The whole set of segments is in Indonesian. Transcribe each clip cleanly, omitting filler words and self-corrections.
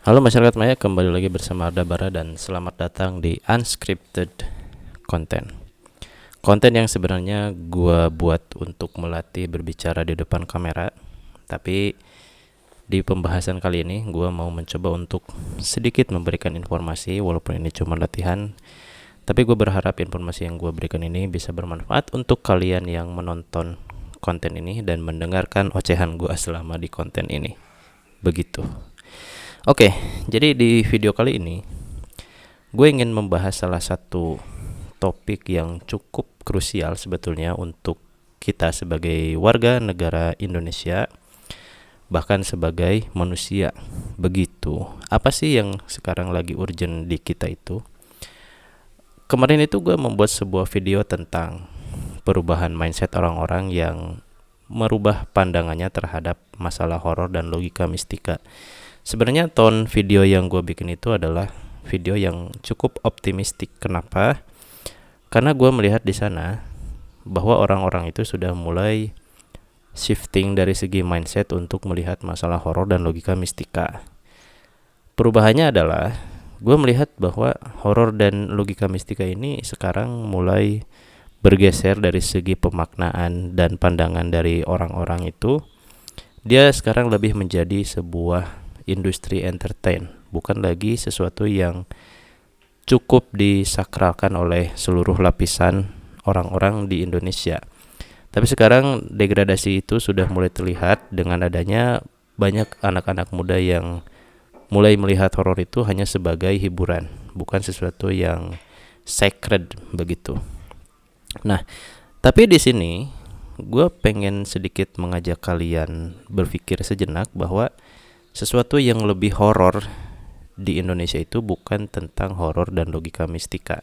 Halo masyarakat Maya, kembali lagi bersama Arda Bara dan selamat datang di Unscripted Content. Konten yang sebenarnya gua buat untuk melatih berbicara di depan kamera, tapi di pembahasan kali ini gua mau mencoba untuk sedikit memberikan informasi walaupun ini cuma latihan. Tapi gue berharap informasi yang gue berikan ini bisa bermanfaat untuk kalian yang menonton konten ini dan mendengarkan ocehan gue selama di konten ini. Begitu. Oke, jadi di video kali ini gue ingin membahas salah satu topik yang cukup krusial sebetulnya untuk kita sebagai warga negara Indonesia, bahkan sebagai manusia. Begitu. Apa sih yang sekarang lagi urgent di kita itu? Kemarin itu gue membuat sebuah video tentang perubahan mindset orang-orang yang merubah pandangannya terhadap masalah horor dan logika mistika. Sebenarnya tone video yang gue bikin itu adalah video yang cukup optimistik. Kenapa? Karena gue melihat di sana bahwa orang-orang itu sudah mulai shifting dari segi mindset untuk melihat masalah horor dan logika mistika. Perubahannya adalah gue melihat bahwa horor dan logika mistika ini sekarang mulai bergeser dari segi pemaknaan dan pandangan dari orang-orang itu. Dia sekarang lebih menjadi sebuah industri entertain, bukan lagi sesuatu yang cukup disakralkan oleh seluruh lapisan orang-orang di Indonesia. Tapi sekarang degradasi itu sudah mulai terlihat dengan adanya banyak anak-anak muda yang mulai melihat horor itu hanya sebagai hiburan, bukan sesuatu yang sacred begitu. Nah, tapi di sini gue pengen sedikit mengajak kalian berpikir sejenak bahwa sesuatu yang lebih horor di Indonesia itu bukan tentang horor dan logika mistika,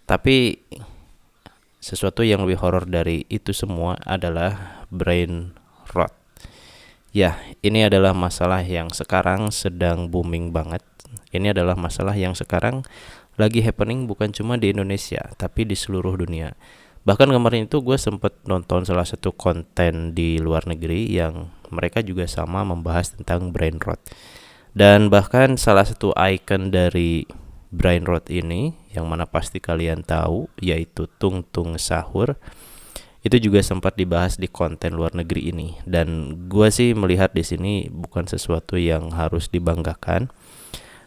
tapi sesuatu yang lebih horor dari itu semua adalah brain rot. Ya, ini adalah masalah yang sekarang sedang booming banget. Ini adalah masalah yang sekarang lagi happening bukan cuma di Indonesia, tapi di seluruh dunia. Bahkan kemarin itu gue sempet nonton salah satu konten di luar negeri yang mereka juga sama membahas tentang brain rot. Dan bahkan salah satu icon dari brain rot ini, yang mana pasti kalian tahu, yaitu Tung Tung Sahur, itu juga sempat dibahas di konten luar negeri ini. Dan gue sih melihat di sini bukan sesuatu yang harus dibanggakan,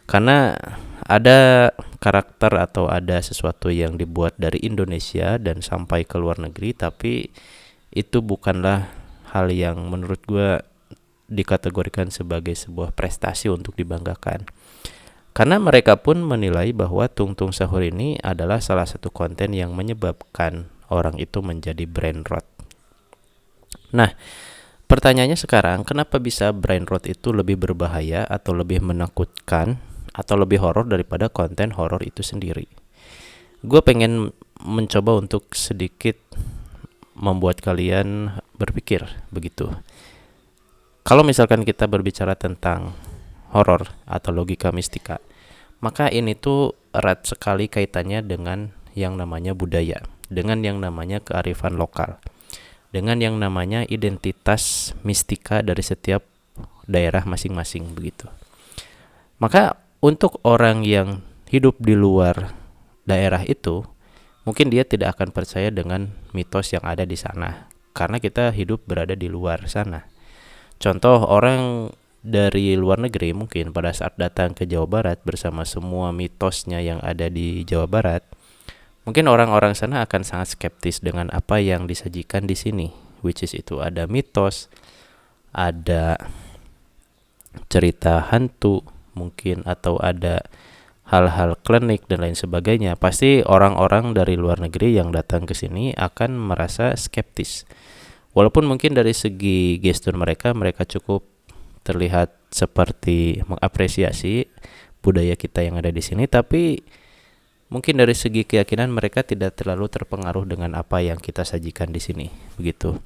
karena ada karakter atau ada sesuatu yang dibuat dari Indonesia dan sampai ke luar negeri, tapi itu bukanlah hal yang menurut gue dikategorikan sebagai sebuah prestasi untuk dibanggakan. Karena mereka pun menilai bahwa Tung Tung Sahur ini adalah salah satu konten yang menyebabkan orang itu menjadi brain rot. Nah, pertanyaannya sekarang, kenapa bisa brain rot itu lebih berbahaya atau lebih menakutkan atau lebih horor daripada konten horor itu sendiri? Gue pengen mencoba untuk sedikit membuat kalian berpikir begitu. Kalau misalkan kita berbicara tentang horor atau logika mistika, maka ini tuh erat sekali kaitannya dengan yang namanya budaya, dengan yang namanya kearifan lokal, dengan yang namanya identitas mistika dari setiap daerah masing-masing begitu. Maka untuk orang yang hidup di luar daerah itu, mungkin dia tidak akan percaya dengan mitos yang ada di sana, karena kita hidup berada di luar sana. Contoh, orang dari luar negeri mungkin pada saat datang ke Jawa Barat bersama semua mitosnya yang ada di Jawa Barat, mungkin orang-orang sana akan sangat skeptis dengan apa yang disajikan di sini, which is itu ada mitos, ada cerita hantu mungkin, atau ada hal-hal klinik dan lain sebagainya. Pasti orang-orang dari luar negeri yang datang ke sini akan merasa skeptis. Walaupun mungkin dari segi gestur mereka cukup terlihat seperti mengapresiasi budaya kita yang ada di sini, tapi mungkin dari segi keyakinan mereka tidak terlalu terpengaruh dengan apa yang kita sajikan di sini, begitu.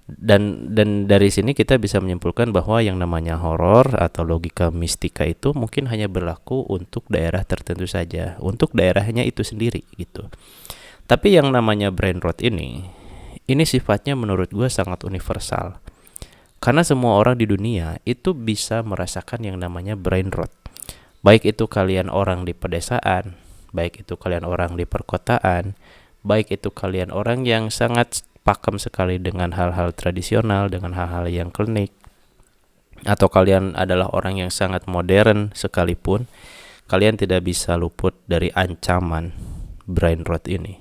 Dan dari sini kita bisa menyimpulkan bahwa yang namanya horor atau logika mistika itu mungkin hanya berlaku untuk daerah tertentu saja, untuk daerahnya itu sendiri gitu. Tapi yang namanya brain rot ini sifatnya menurut gue sangat universal. Karena semua orang di dunia itu bisa merasakan yang namanya brain rot. Baik itu kalian orang di pedesaan, baik itu kalian orang di perkotaan, baik itu kalian orang yang sangat pakem sekali dengan hal-hal tradisional, dengan hal-hal yang klinik, atau kalian adalah orang yang sangat modern sekalipun, kalian tidak bisa luput dari ancaman brain rot ini.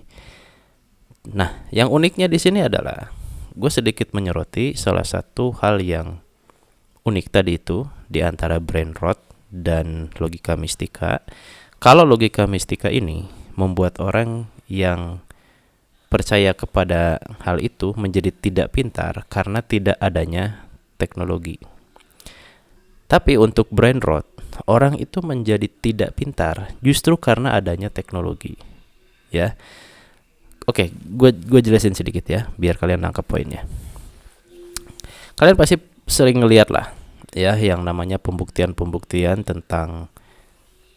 Nah, yang uniknya di sini adalah gue sedikit menyoroti salah satu hal yang unik tadi itu di antara brain rot dan logika mistika. Kalau logika mistika ini membuat orang yang percaya kepada hal itu menjadi tidak pintar karena tidak adanya teknologi. Tapi untuk brain rot, orang itu menjadi tidak pintar justru karena adanya teknologi. Ya. Oke, gue jelasin sedikit ya, biar kalian nangkep poinnya. Kalian pasti sering ngeliat lah, ya, yang namanya pembuktian tentang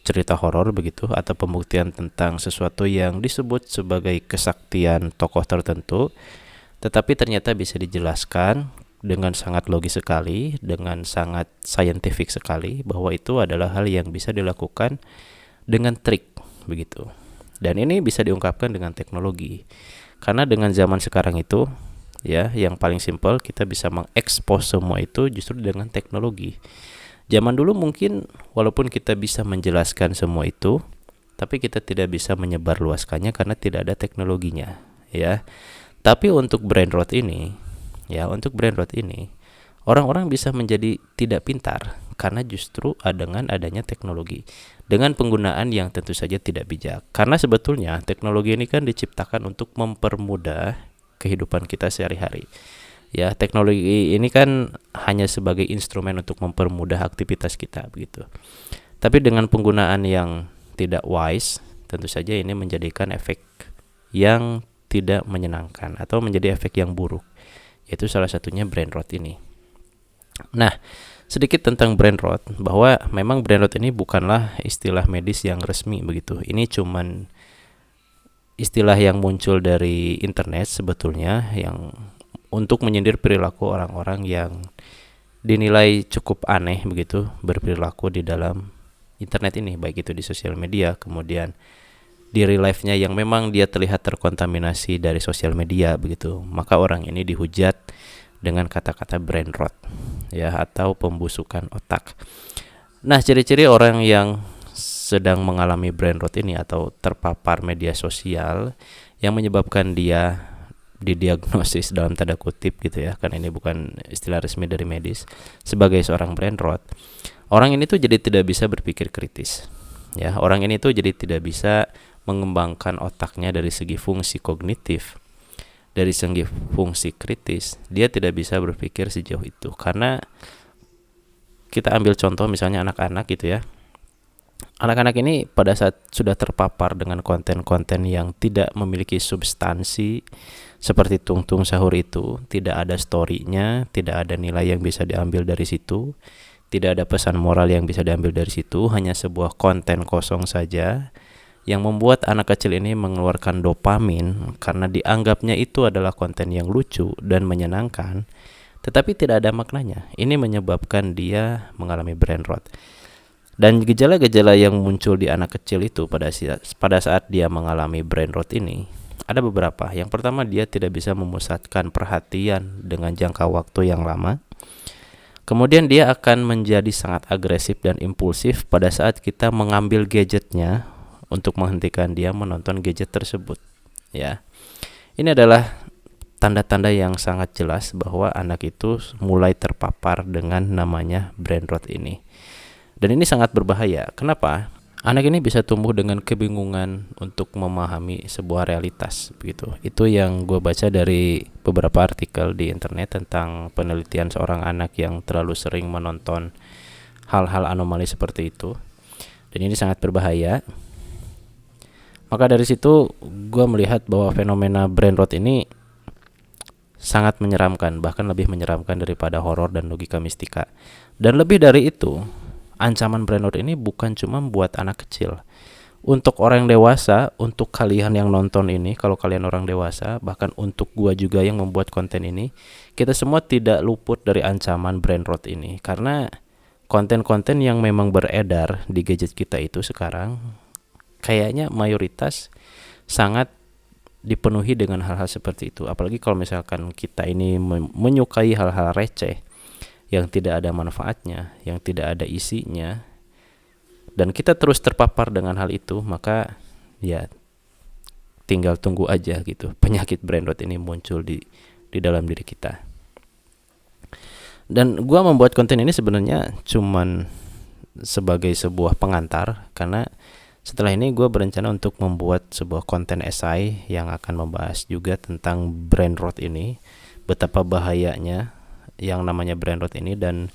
cerita horor begitu, atau pembuktian tentang sesuatu yang disebut sebagai kesaktian tokoh tertentu, tetapi ternyata bisa dijelaskan dengan sangat logis sekali, dengan sangat scientific sekali, bahwa itu adalah hal yang bisa dilakukan dengan trik begitu. Dan ini bisa diungkapkan dengan teknologi. Karena dengan zaman sekarang itu, ya, yang paling simpel kita bisa mengekspos semua itu justru dengan teknologi. Zaman dulu mungkin walaupun kita bisa menjelaskan semua itu, tapi kita tidak bisa menyebarluaskannya karena tidak ada teknologinya, ya. Tapi untuk brain rot ini, orang-orang bisa menjadi tidak pintar karena justru dengan adanya teknologi, dengan penggunaan yang tentu saja tidak bijak. Karena sebetulnya teknologi ini kan diciptakan untuk mempermudah kehidupan kita sehari-hari. Ya, teknologi ini kan hanya sebagai instrumen untuk mempermudah aktivitas kita begitu. Tapi dengan penggunaan yang tidak wise, tentu saja ini menjadikan efek yang tidak menyenangkan atau menjadi efek yang buruk. Yaitu salah satunya brain rot ini. Nah, sedikit tentang brain rot, bahwa memang brain rot ini bukanlah istilah medis yang resmi begitu. Ini cuman istilah yang muncul dari internet sebetulnya, yang untuk menyindir perilaku orang-orang yang dinilai cukup aneh begitu berperilaku di dalam internet ini, baik itu di sosial media, kemudian di real life-nya yang memang dia terlihat terkontaminasi dari sosial media begitu. Maka orang ini dihujat dengan kata-kata brain rot, ya, atau pembusukan otak. Nah, ciri-ciri orang yang sedang mengalami brain rot ini atau terpapar media sosial yang menyebabkan dia didiagnosis dalam tanda kutip gitu ya, karena ini bukan istilah resmi dari medis, sebagai seorang brain rot. Orang ini tuh jadi tidak bisa berpikir kritis. Ya, orang ini tuh jadi tidak bisa mengembangkan otaknya dari segi fungsi kognitif. Dari segi fungsi kritis, dia tidak bisa berpikir sejauh itu. Karena kita ambil contoh misalnya anak-anak gitu ya. Anak-anak ini pada saat sudah terpapar dengan konten-konten yang tidak memiliki substansi seperti Tung-Tung Sahur itu, tidak ada story-nya, tidak ada nilai yang bisa diambil dari situ, tidak ada pesan moral yang bisa diambil dari situ, hanya sebuah konten kosong saja yang membuat anak kecil ini mengeluarkan dopamin karena dianggapnya itu adalah konten yang lucu dan menyenangkan, tetapi tidak ada maknanya. Ini menyebabkan dia mengalami brain rot. Dan gejala-gejala yang muncul di anak kecil itu pada saat dia mengalami brain rot ini ada beberapa. Yang pertama, dia tidak bisa memusatkan perhatian dengan jangka waktu yang lama. Kemudian dia akan menjadi sangat agresif dan impulsif pada saat kita mengambil gadgetnya untuk menghentikan dia menonton gadget tersebut. Ya, ini adalah tanda-tanda yang sangat jelas bahwa anak itu mulai terpapar dengan namanya brain rot ini. Dan ini sangat berbahaya. Kenapa? Anak ini bisa tumbuh dengan kebingungan untuk memahami sebuah realitas begitu. Itu yang gue baca dari beberapa artikel di internet tentang penelitian seorang anak yang terlalu sering menonton hal-hal anomali seperti itu. Dan ini sangat berbahaya. Maka dari situ gue melihat bahwa fenomena brain rot ini sangat menyeramkan, bahkan lebih menyeramkan daripada horor dan logika mistika. Dan lebih dari itu, ancaman brain rot ini bukan cuma buat anak kecil. untuk orang dewasa, untuk kalian yang nonton ini, kalau kalian orang dewasa, bahkan untuk gua juga yang membuat konten ini, kita semua tidak luput dari ancaman brain rot ini. Karena konten-konten yang memang beredar di gadget kita itu sekarang, kayaknya mayoritas sangat dipenuhi dengan hal-hal seperti itu. Apalagi kalau misalkan kita ini menyukai hal-hal receh, yang tidak ada manfaatnya, yang tidak ada isinya, dan kita terus terpapar dengan hal itu, maka ya tinggal tunggu aja gitu penyakit brain rot ini muncul di dalam diri kita. Dan gua membuat konten ini sebenarnya cuman sebagai sebuah pengantar, karena setelah ini gua berencana untuk membuat sebuah konten esai yang akan membahas juga tentang brain rot ini, betapa bahayanya yang namanya brain rot ini, dan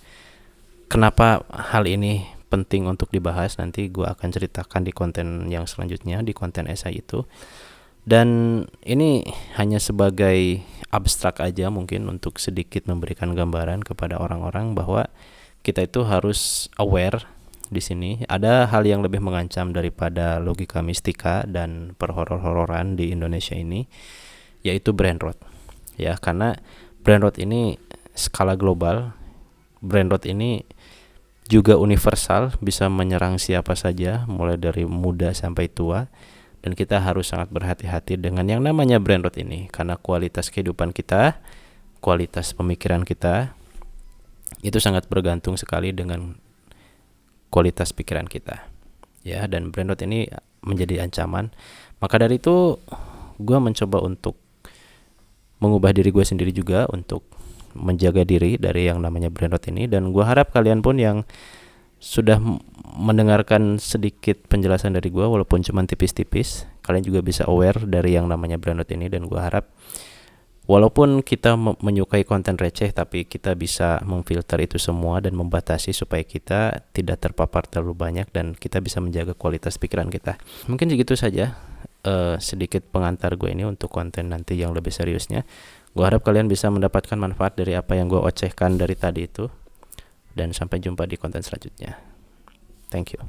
kenapa hal ini penting untuk dibahas. Nanti gue akan ceritakan di konten yang selanjutnya, di konten esai itu. Dan ini hanya sebagai abstrak aja, mungkin untuk sedikit memberikan gambaran kepada orang-orang bahwa kita itu harus aware di sini. Ada hal yang lebih mengancam daripada logika mistika dan perhoror-hororan di Indonesia ini, yaitu brain rot. Ya, karena brain rot ini skala global. Brain rot ini juga universal, bisa menyerang siapa saja, mulai dari muda sampai tua. Dan kita harus sangat berhati-hati dengan yang namanya brain rot ini, karena kualitas kehidupan kita, kualitas pemikiran kita, itu sangat bergantung sekali dengan kualitas pikiran kita. Ya, dan brain rot ini menjadi ancaman. Maka dari itu, gue mencoba untuk mengubah diri gue sendiri juga untuk menjaga diri dari yang namanya brain rot ini. Dan gue harap kalian pun yang sudah mendengarkan sedikit penjelasan dari gue, walaupun cuma tipis-tipis, kalian juga bisa aware dari yang namanya brain rot ini. Dan gue harap walaupun kita menyukai konten receh, tapi kita bisa memfilter itu semua dan membatasi supaya kita tidak terpapar terlalu banyak dan kita bisa menjaga kualitas pikiran kita. Mungkin segitu saja sedikit pengantar gue ini untuk konten nanti yang lebih seriusnya. Gue harap kalian bisa mendapatkan manfaat dari apa yang gue ocehkan dari tadi itu. Dan sampai jumpa di konten selanjutnya. Thank you.